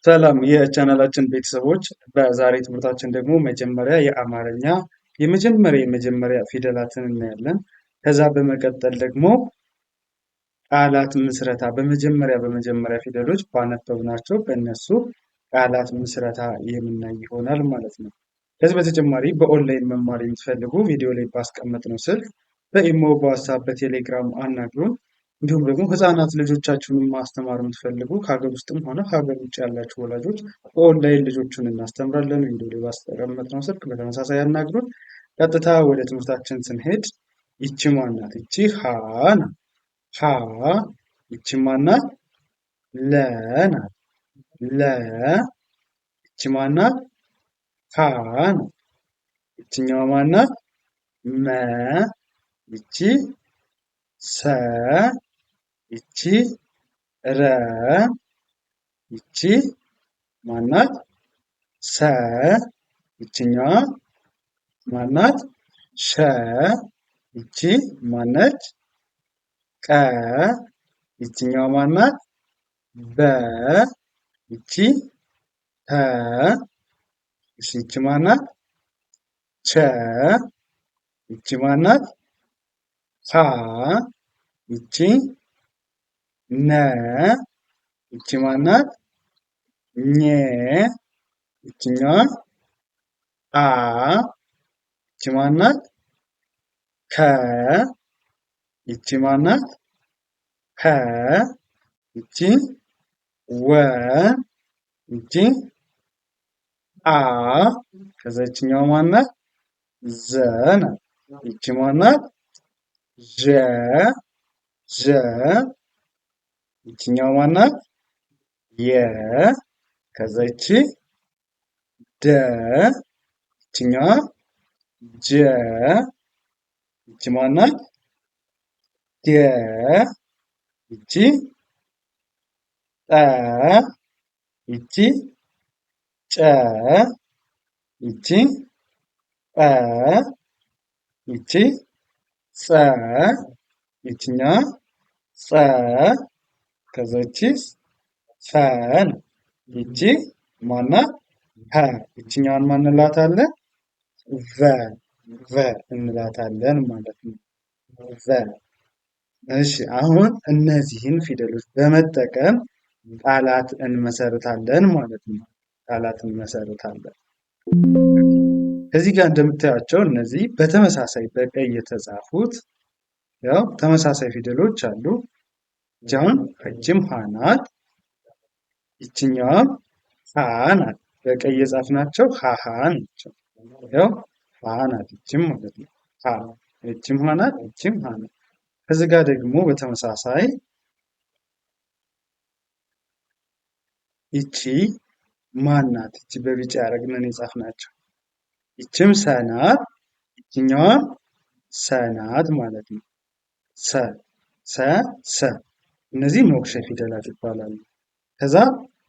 ሰላም የቻናላችን ቤተሰቦች፣ በዛሬ ትምህርታችን ደግሞ መጀመሪያ የአማርኛ የመጀመሪያ ፊደላትን እናያለን። ከዛ በመቀጠል ደግሞ ቃላት ምስረታ በመጀመሪያ ፊደሎች ባነበብናቸው በእነሱ ቃላት ምስረታ የምናይ ይሆናል ማለት ነው። ከዚህ በተጨማሪ በኦንላይን መማር የምትፈልጉ ቪዲዮ ላይ ባስቀመጥነው ስልክ በኢሞ፣ በዋትስአፕ፣ በቴሌግራም አናግሩን። እንዲሁም ደግሞ ህፃናት ልጆቻችሁን ማስተማር የምትፈልጉ ከሀገር ውስጥም ሆነ ከሀገር ውጭ ያላችሁ ወላጆች በኦንላይን ልጆቹን እናስተምራለን። ቪዲዮ ላይ ባስቀመጥነው ስልክ በተመሳሳይ ያናግሩን። ቀጥታ ወደ ትምህርታችን ስንሄድ ይቺ ማናት? ይቺ ሀ ናት። ሀ። ይቺ ማናት? ለ ናት። ለ። ይቺ ማናት? ሀ ናት። ይችኛዋ ማናት? መ። ይቺ ሰ። ይቺ ረ። ይቺ ማናት? ሰ። ይችኛዋ ማናት? ሸ። ይቺ ማነች? ቀ። ይችኛዋ ማናት? በ። ይቺ ተ። ይቺ ማናት? ቸ። ይቺ ማናት? ሀ። ይቺ ነ። ይቺ ማናት? ኘ። ይችኛዋ አ። ይቺ ማናት? ከ። ይቺ ማናት? ፐ። ይቺ ወ። ይቺ አ። ከዛ ይችኛዋ ማናት? ዘ ናት። ይቺ ማናት? ዠ። ዠ። ይችኛዋ ማናት? የ። ከዛ ይቺ ደ። ይችኛዋ ጀ። ይቺ ማናት? ደ። ይቺ ጠ። ይቺ ጨ። ይቺ ጰ። ይቺ ጸ። ይችኛዋ ጸ። ከዛ ይቺስ ፈ ነው። ይቺ ማናት? ፐ። ይችኛዋን ማን እንላታለን? ቨ። ቨ እንላታለን ማለት ነው። ቨ። እሺ፣ አሁን እነዚህን ፊደሎች በመጠቀም ቃላት እንመሰርታለን ማለት ነው። ቃላት እንመሰርታለን። ከዚህ ጋር እንደምታያቸው እነዚህ በተመሳሳይ በቀይ የተጻፉት ያው ተመሳሳይ ፊደሎች አሉ። አሁን እችም ሀ ናት። ይችኛዋም ሀ ናት። በቀይ የጻፍናቸው ሀ ናቸው። ያው ሀ ናት ይችም ማለት ነው። ሀ። ይችም ሀ ናት። ይችም ሀ ናት። ከዚህ ጋር ደግሞ በተመሳሳይ ይቺ ማን ናት? ይቺ በቢጫ ያደረግነን የጻፍናቸው ይችም ሰ ናት። ይችኛዋም ሰ ናት ማለት ነው። ሰ። ሰ። ሰ። እነዚህ ሞክሸ ፊደላት ይባላሉ። ከዛ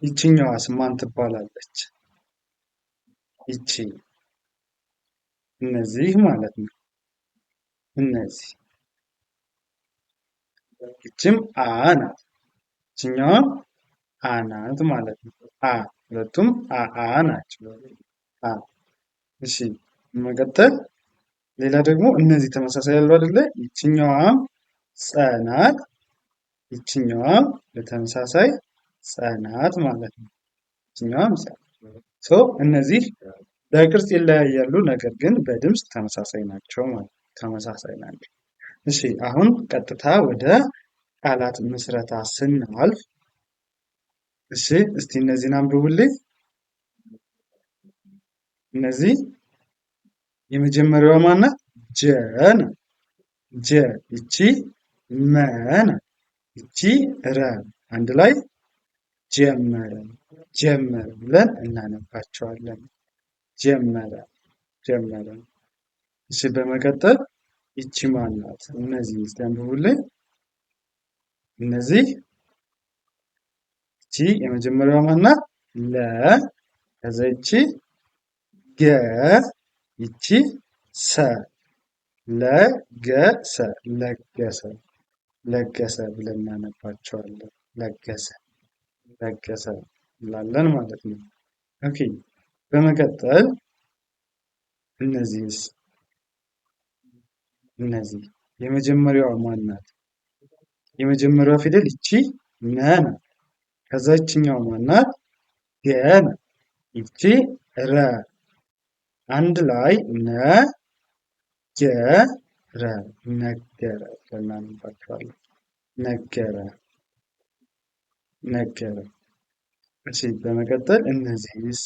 ይችኛዋስ ማን ትባላለች? ይቺ። እነዚህ ማለት ነው። እነዚህ። ይችም አ ናት። ይችኛዋም አ ናት ማለት ነው። አ። ሁለቱም አ ናቸው። አ። እሺ፣ መቀጠል ሌላ ደግሞ እነዚህ ተመሳሳይ ያሉ አይደለ? ይችኛዋም ጸ ናት። ይችኛዋም በተመሳሳይ ጸ ናት ማለት ነው። ይችኛዋም ጸ። እነዚህ በቅርጽ ይለያያሉ፣ ነገር ግን በድምፅ ተመሳሳይ ናቸው ማለት ተመሳሳይ ናቸው። እሺ፣ አሁን ቀጥታ ወደ ቃላት ምስረታ ስናልፍ እሺ፣ እስቲ እነዚህን አንብቡልኝ። እነዚህ የመጀመሪያዋ ማናት? ጀ ናት። ጀ። ይቺ መ ናት። ይቺ ረ። አንድ ላይ ጀመረ። ጀመረ ብለን እናነባቸዋለን። ጀመረ። ጀመረ። እሺ፣ በመቀጠል ይቺ ማናት? እነዚህ እስቲ አንብቡልኝ። እነዚህ ይቺ የመጀመሪያዋ ማናት? ለ። ከዛ ይቺ ገ። ይቺ ሰ። ለገሰ። ለገሰ። ለገሰ ብለን እናነባቸዋለን። ለገሰ። ለገሰ። እንላለን ማለት ነው። ኦኬ በመቀጠል እነዚህስ እነዚህ የመጀመሪያዋ ማን ናት? የመጀመሪያዋ ፊደል ይቺ ነ ናት። ከዛ ይችኛዋ ማን ናት? ገ ናት። ይቺ ረ አንድ ላይ ነ ገ ረ ነገረ ብለን እናነባቸዋለን። ነገረ ነገረ። እሺ በመቀጠል እነዚህስ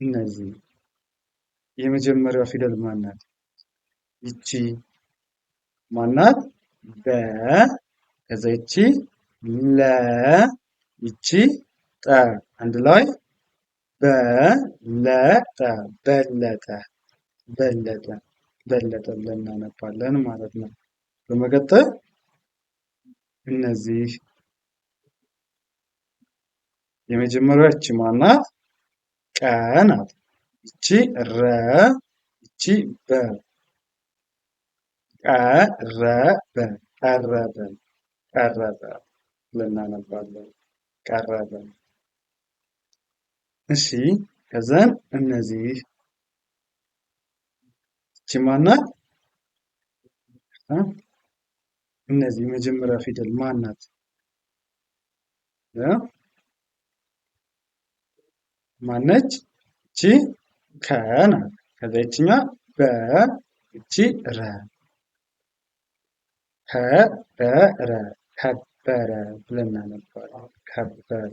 እነዚህ የመጀመሪያዋ ፊደል ማን ናት? ይቺ ማን ናት? በ ከዛ ይቺ ለ ይቺ ጠ አንድ ላይ በለጠ በለጠ በለጠ በለጠ ብለን እናነባለን ማለት ነው። በመቀጠል እነዚህ የመጀመሪያዋ ይቺ ማን ናት? ቀ ናት። ይቺ ረ ይቺ በ ቀረበ ቀረበ ቀረበ ብለን እናነባለን። ቀረበ። እሺ ከዛን እነዚህ ይቺ ማን ናት? እነዚህ የመጀመሪያ ፊደል ማን ናት? ማነች? ይቺ ከ ናት። ከዛ ይችኛ በ ይቺ ረ ከበረ ከበረ ብለን እናነባለን። ከበረ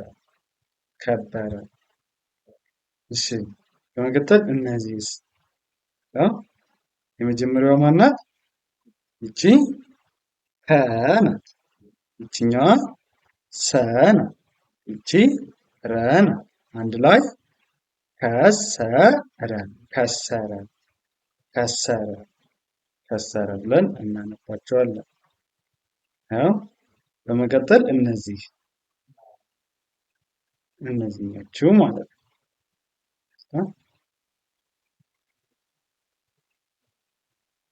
ከበረ። እሺ በመቀጠል እነዚህስ የመጀመሪያዋ ማን ናት? ይቺ ከ ናት። ይችኛዋ ሰ ናት። ይቺ ረ ናት። አንድ ላይ ከሰረ ከሰረ ከሰረ ከሰረ ብለን እናነባቸዋለን። በመቀጠል እነዚህ ናቸው ማለት ነው።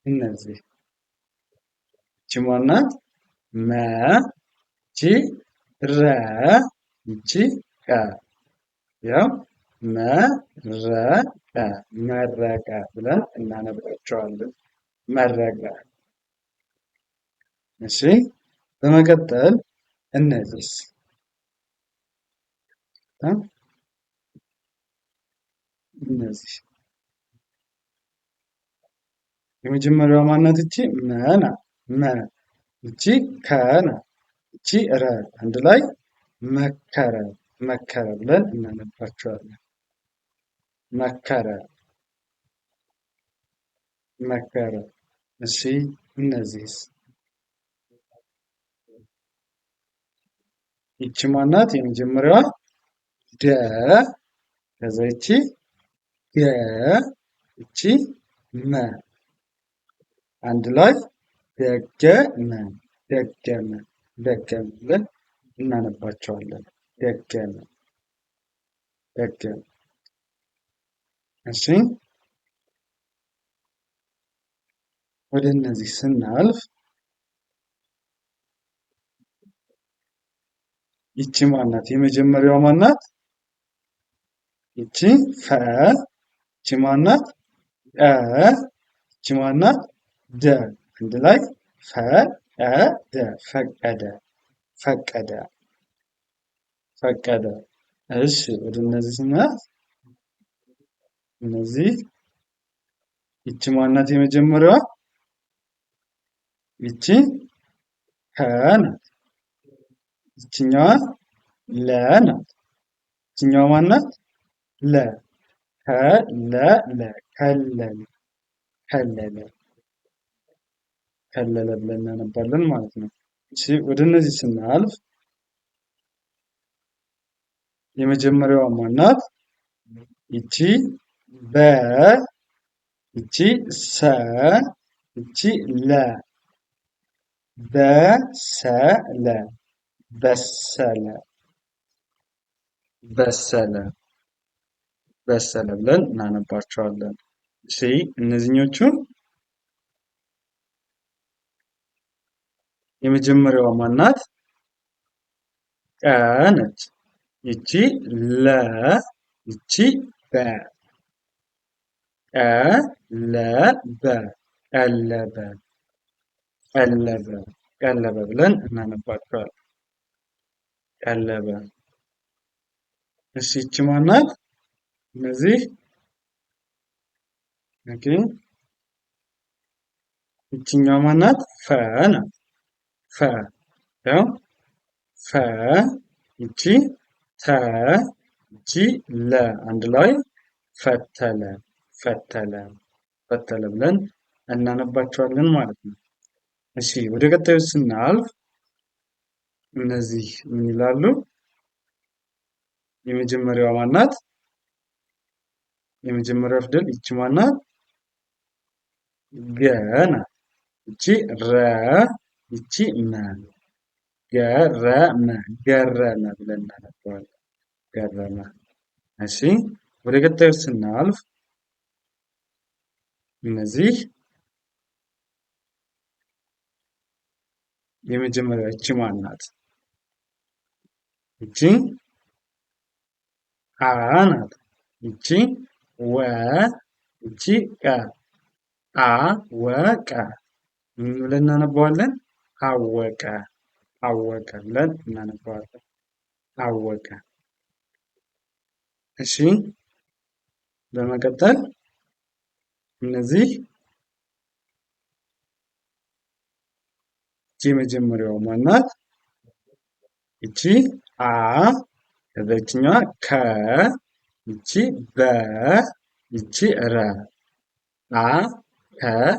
እነዚህ ይቺ ማን ናት? መ ይቺ ረ ይቺ ቀ ያው መረቀ መረቀ ብለን እናነባቸዋለን። መረቀ። እሺ በመቀጠል እነዚህስ እነዚህ የመጀመሪያዋ ማናት? እቺ መ ናት። መ እቺ ከ ናት። እቺ ረ አንድ ላይ መከረ መከረ ብለን እናነባቸዋለን። መከረ መከረ። እሺ እነዚህስ ይቺ ማናት? የመጀመሪያዋ ደ ከዛ ይቺ ገ ይቺ መ አንድ ላይ ደገመ ደገመ ደገመ ብለን እናነባቸዋለን። ደገመ ደገመ። እሺ ወደ እነዚህ ስናልፍ ይቺ ማናት? የመጀመሪያዋ ማናት? ይቺ ፈ ይቺ ማናት? ቀ ይቺ ማናት? ደ አንድ ላይ ፈቀደ ፈቀደ ፈቀደ ፈቀደ። እሺ ወደ እነዚህ ስናልፍ እነዚህ ይቺ ማናት? የመጀመሪያዋ ይቺ ከ ናት። ይችኛዋ ለ ናት። ይችኛዋ ማናት? ለ ከለለ ከለለ ከለለ ከለለ ብለን እናነባለን ማለት ነው። እሺ ወደ እነዚህ ስናልፍ የመጀመሪያዋ ማናት? ይቺ በ ይቺ ሰ ይቺ ለ በሰለ በሰለ በሰለ በሰለ ብለን እናነባቸዋለን። እሺ እነዚህኞቹን የመጀመሪያዋ ማናት? ቀ ነች። ይቺ ለ ይቺ በ ቀለበ ቀለበ ቀለበ ቀለበ ብለን እናነባቸዋለን። ቀለበ። እሺ ይቺ ማናት? እነዚህ ኦኬ ይቺኛዋ ማናት? ፈ ናት። ፈ ያው ፈ ይቺ ተ ይቺ ለ አንድ ላይ ፈተለ ፈተለ ፈተለ ብለን እናነባቸዋለን ማለት ነው። እሺ ወደ ቀጣዩ ስናልፍ እነዚህ ምን ይላሉ? የመጀመሪያዋ ማናት? የመጀመሪያው ፊደል ይቺ ማናት? ገ ናት። ይቺ ረ ይቺ መ ገረመ ገረመ ብለን እናነባዋለን። ገረመ። እሺ ወደ ቀጣዩ ስናልፍ እነዚህ የመጀመሪያ ይቺ ማን ናት? ይቺ አ ናት። ይቺ ወ ይቺ ቀ አወቀ ምን ብለን እናነባዋለን? አወቀ አወቀ ብለን እናነባዋለን። አወቀ። እሺ በመቀጠል እነዚህ ይቺ የመጀመሪያው ማናት? ይቺ አ ከዛ ይችኛዋ ከ ይቺ በ ይቺ ረ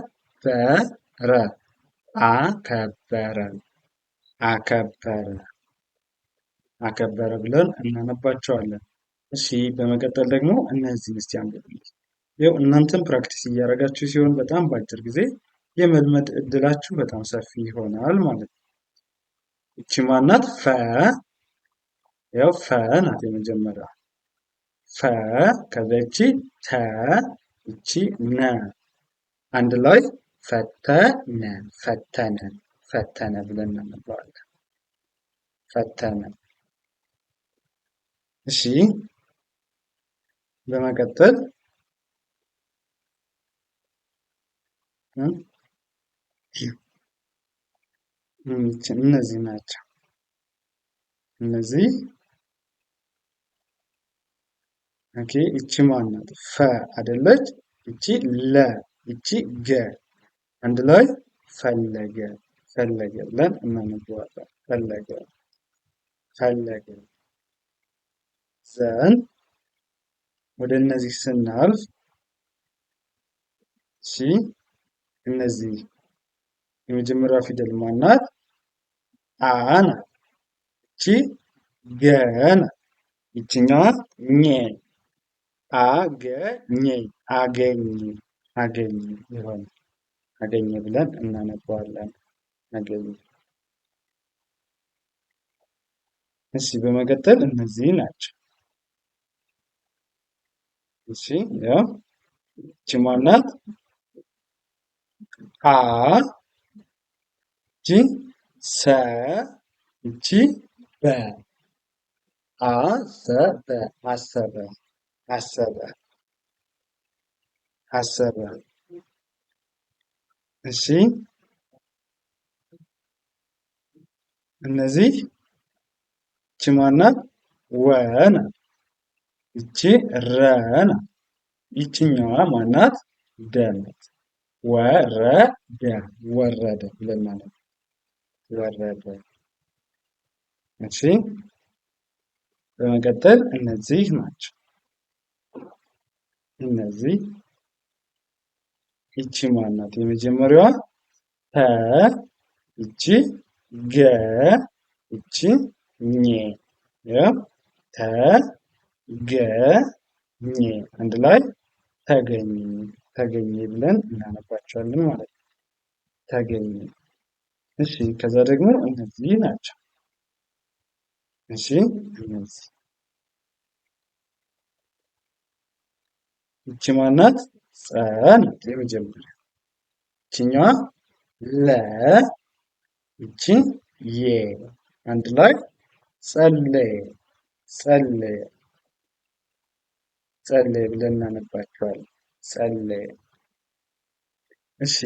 አከበረ አከበረ አከበረ አከበረ ብለን እናነባቸዋለን። እሺ በመቀጠል ደግሞ እነዚህን እስቲ አንብቡልኝ። ይኸው እናንተም ፕራክቲስ እያደረጋችሁ ሲሆን በጣም በአጭር ጊዜ የመልመድ እድላችሁ በጣም ሰፊ ይሆናል ማለት ነው። ይቺ ማናት? ፈ ያው ፈ ናት የመጀመሪያ ፈ ከዛ ይቺ ተ ይቺ ነ አንድ ላይ ፈተነ ፈተነ ፈተነ ብለን እናነባዋለን። ፈተነ። እሺ በመቀጠል እነዚህ ናቸው። እነዚህ ኦኬ ይቺ ማናት? ፈ አይደለች? ይቺ ለ ይቺ ገ አንድ ላይ ፈለገ ፈለገ ብለን እናነበዋለን። ፈለገ ፈለገ። ዘን ወደ እነዚህ ስናልፍ እሺ እነዚህ የመጀመሪያው ፊደል ማናት? አ ናት። ይቺ ገ ናት። ይቺኛዋ ኘ አገኘ አገኘ አገኘ ይሆን አገኘ ብለን እናነበዋለን። አገኘ። እሺ በመቀጠል እነዚህ ናቸው። እሺ ያው ይቺ ማናት? አ ይቺ ሰ ይቺ በ አሰበ አሰበ አሰበ አሰበ። እሺ እነዚህ ይቺ ማናት? ወ ናት። ይቺ ረ ናት። ይቺኛዋ ማናት? ደ ናት። ወረደ ወረደ ብለን ማለት ወረደ። እሺ በመቀጠል እነዚህ ናቸው። እነዚህ ይቺ ማናት? የመጀመሪያዋ ተ ይቺ ገ ይቺ ኘ ተ ገ ኘ አንድ ላይ ተገኘ ተገኘ ብለን እናነባቸዋለን ማለት ነው። ተገኘ። እሺ ከዛ ደግሞ እነዚህ ናቸው። እሺ እነዚህ ይቺ ማናት? ጸ ናት የመጀመሪያ። ይቺኛዋ ለ ይቺ የ አንድ ላይ ጸለየ ጸለየ ጸለየ ብለን እናነባቸዋለን። ጸለየ። እሺ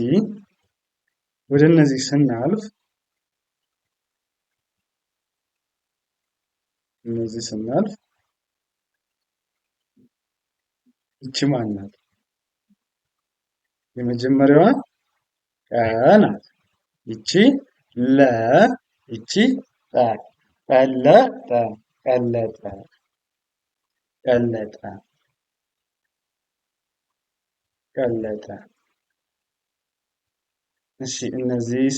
ወደ እነዚህ ስናልፍ ይቺ ማን ናት? የመጀመሪያዋ ቀ ናት። ይቺ ለ ይቺ ጠ ቀለጠ ቀለጠ ቀለጠ ቀለጠ። እሺ እነዚህ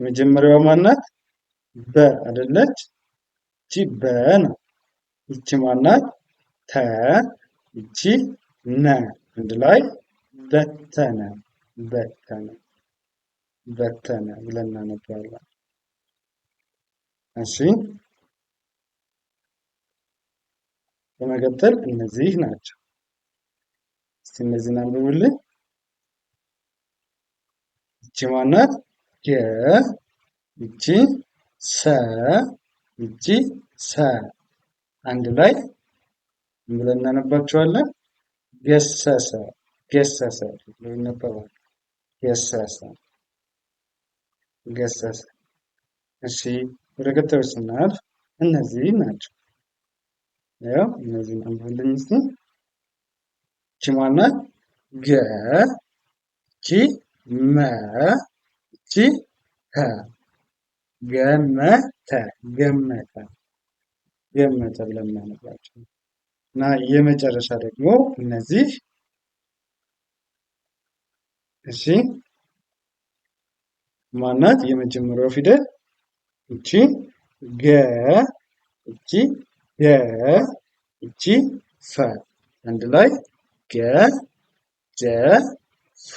የመጀመሪያዋ ማን ናት? በ አይደለች? ይቺ በ ነው። ይቺ ማን ናት? ተ ይቺ ነ አንድ ላይ በተነ በተነ በተነ ብለን እናነባለን። እሺ በመቀጠል እነዚህ ናቸው። እስቲ እነዚህን አንብቡልኝ። ይቺ ማን ናት? ገ ይቺ ሰ ይቺ ሰ አንድ ላይ ምን ብለን እናነባቸዋለን? ገሰሰ ገሰሰ ብሎ ይነበባል። ገሰሰ ገሰሰ። እሺ ወደ ቀጣዩ ስናልፍ እነዚህ ናቸው። ያው እነዚህን አንብቡልኝ እስቲ። ይቺ ማን ናት? ገ ይቺ መ ይቺ ተ ገመተ ገመተ ገመተ ብለን እናነባቸው እና የመጨረሻ ደግሞ እነዚህ እሺ ማናት? የመጀመሪያው ፊደል እቺ ገ እቺ ደ እቺ ፈ አንድ ላይ ገ ደ ፈ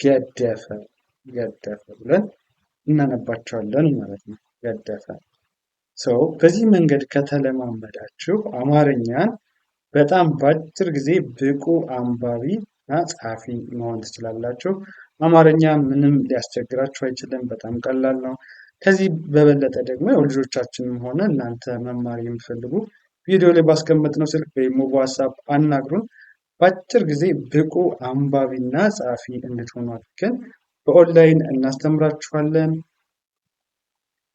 ገደፈ ገደፈ ብለን እናነባቸዋለን ማለት ነው። ገደፈ። በዚህ መንገድ ከተለማመዳችሁ አማርኛን በጣም በአጭር ጊዜ ብቁ አንባቢ እና ጸሐፊ መሆን ትችላላችሁ። አማርኛ ምንም ሊያስቸግራችሁ አይችልም። በጣም ቀላል ነው። ከዚህ በበለጠ ደግሞ ያው ልጆቻችንም ሆነ እናንተ መማር የምትፈልጉ ቪዲዮ ላይ ባስቀመጥነው ስልክ ወይም በዋትስአፕ አናግሩን። በአጭር ጊዜ ብቁ አንባቢና ጸሐፊ እንድትሆኑ አድርገን በኦንላይን እናስተምራችኋለን።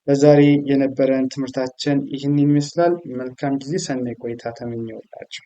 ለዛሬ የነበረን ትምህርታችን ይህን ይመስላል። መልካም ጊዜ፣ ሰናይ ቆይታ ተመኘሁላችሁ።